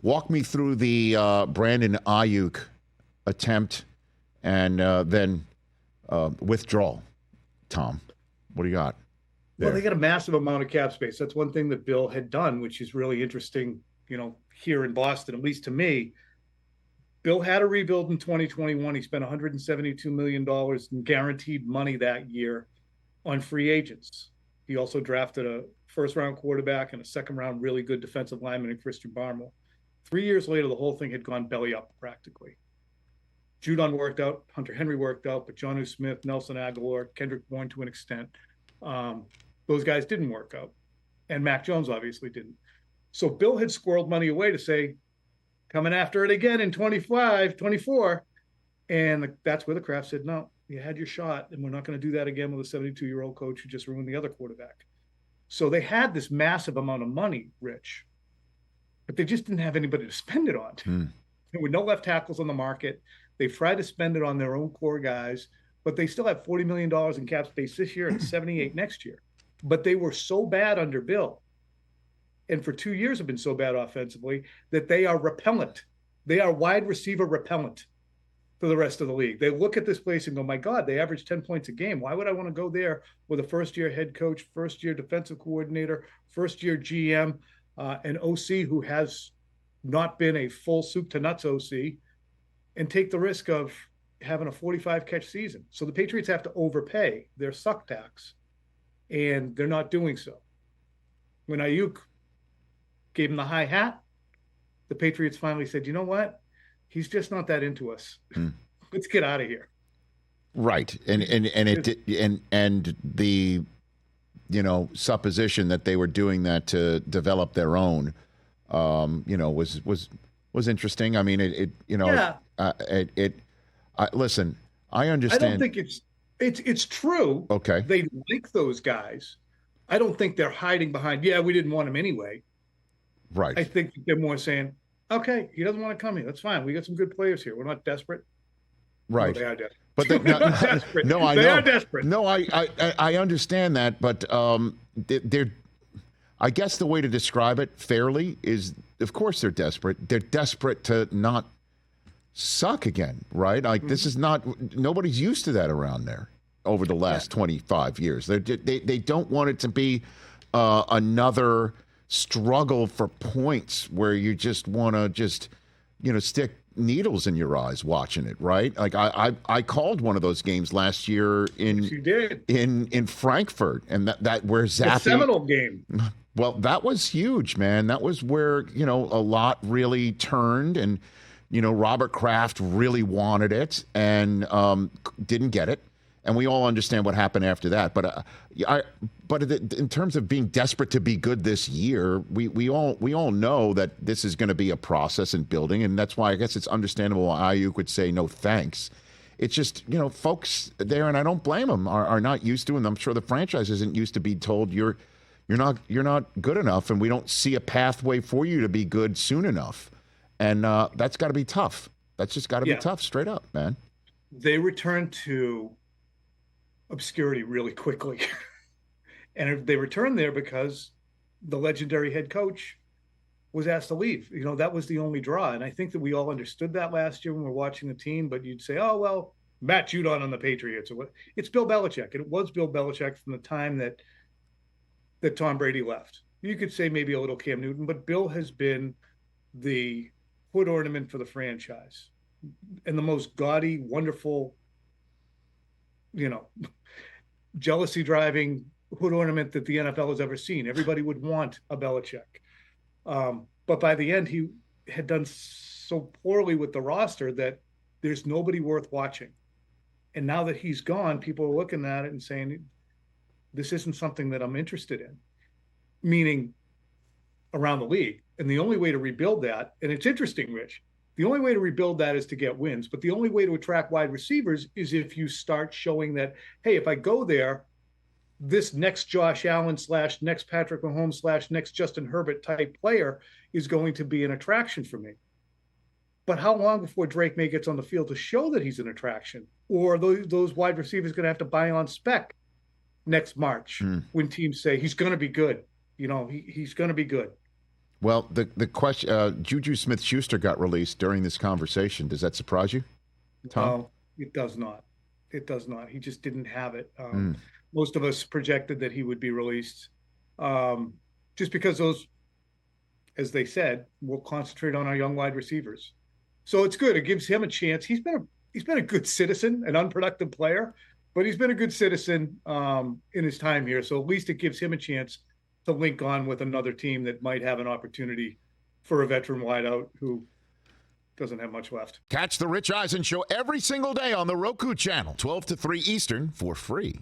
Walk me through the Brandon Aiyuk attempt and then withdrawal. Tom, what do you got Well, they there? got a massive amount of cap space. That's one thing that Bill had done, which is really interesting, here in Boston, at least to me. Bill had a rebuild in 2021. He spent $172 million in guaranteed money that year on free agents. He also drafted a first round quarterback and a second round really good defensive lineman in Christian Barmore. 3 years later, the whole thing had gone belly up practically. Judon worked out, Hunter Henry worked out, but Jonnu Smith, Nelson Aguilar, Kendrick Bourne to an extent, those guys didn't work out. And Mac Jones obviously didn't. So Bill had squirreled money away to say, coming after it again in 25, 24. And that's where the Kraft said, no, you had your shot, and we're not going to do that again with a 72-year-old coach who just ruined the other quarterback. So they had this massive amount of money, Rich, but they just didn't have anybody to spend it on. There were no left tackles on the market. They tried to spend it on their own core guys, but they still have $40 million in cap space this year and 78 next year. But they were so bad under Bill, and for 2 years have been so bad offensively, that they are repellent. They are wide receiver repellent for the rest of the league. They look at this place and go, my God, they average 10 points a game. Why would I want to go there with a first-year head coach, first-year defensive coordinator, first-year GM, an OC who has not been a full soup to nuts OC, and take the risk of having a 45-catch season? So the Patriots have to overpay their suck tax, and they're not doing so. When Aiyuk gave him the high hat, the Patriots finally said, you know what? He's just not that into us. Let's get out of here. Right, and the supposition that they were doing that to develop their own, was interesting. I mean, listen, I understand. I don't think it's true. Okay, they like those guys. I don't think they're hiding behind, we didn't want him anyway. Right. I think they're more saying, okay, he doesn't want to come here. That's fine. We got some good players here. We're not desperate. Right. No, they are desperate. But they desperate. No, I they know. are desperate. No, I understand that, but they're. I guess the way to describe it fairly is, of course, they're desperate. They're desperate to not suck again, right? Like this is not. Nobody's used to that around there over the last 25 years. They don't want it to be another struggle for points where you just want to stick needles in your eyes watching it, right? Like I called one of those games last year in Frankfurt, and that where Zappe, the Seminole game. Well, that was huge, man. That was where a lot really turned, and Robert Kraft really wanted it and didn't get it. And we all understand what happened after that. But in terms of being desperate to be good this year, we all know that this is going to be a process in building, and that's why I guess it's understandable why Aiyuk would say no thanks. It's just folks there, and I don't blame them, are not used to, and I'm sure the franchise isn't used to be told you're not good enough, and we don't see a pathway for you to be good soon enough, and that's got to be tough. That's just got to be tough, straight up, man. They returned to obscurity really quickly. And they returned there because the legendary head coach was asked to leave. That was the only draw. And I think that we all understood that last year when we were watching the team, but you'd say, oh, well, Matt Judon on the Patriots. Or what? It's Bill Belichick. And it was Bill Belichick from the time that Tom Brady left. You could say maybe a little Cam Newton, but Bill has been the foot ornament for the franchise and the most gaudy, wonderful, jealousy driving hood ornament that the NFL has ever seen. Everybody would want a Belichick. But by the end, he had done so poorly with the roster that there's nobody worth watching. And now that he's gone, people are looking at it and saying, this isn't something that I'm interested in, meaning around the league. And the only way to rebuild that, and it's interesting, Rich, the only way to rebuild that is to get wins. But the only way to attract wide receivers is if you start showing that, hey, if I go there, this next Josh Allen / next Patrick Mahomes / next Justin Herbert type player is going to be an attraction for me. But how long before Drake May gets on the field to show that he's an attraction? Or are those wide receivers going to have to buy on spec next March when teams say he's going to be good? He's going to be good. Well, the question, Juju Smith-Schuster got released during this conversation. Does that surprise you, Tom? No, it does not. It does not. He just didn't have it. Mm. Most of us projected that he would be released, just because those, as they said, will concentrate on our young wide receivers. So it's good. It gives him a chance. He's been a good citizen, an unproductive player, but he's been a good citizen in his time here. So at least it gives him a chance to link on with another team that might have an opportunity for a veteran wideout who doesn't have much left. Catch the Rich Eisen Show every single day on the Roku channel, 12 to 3 Eastern, for free.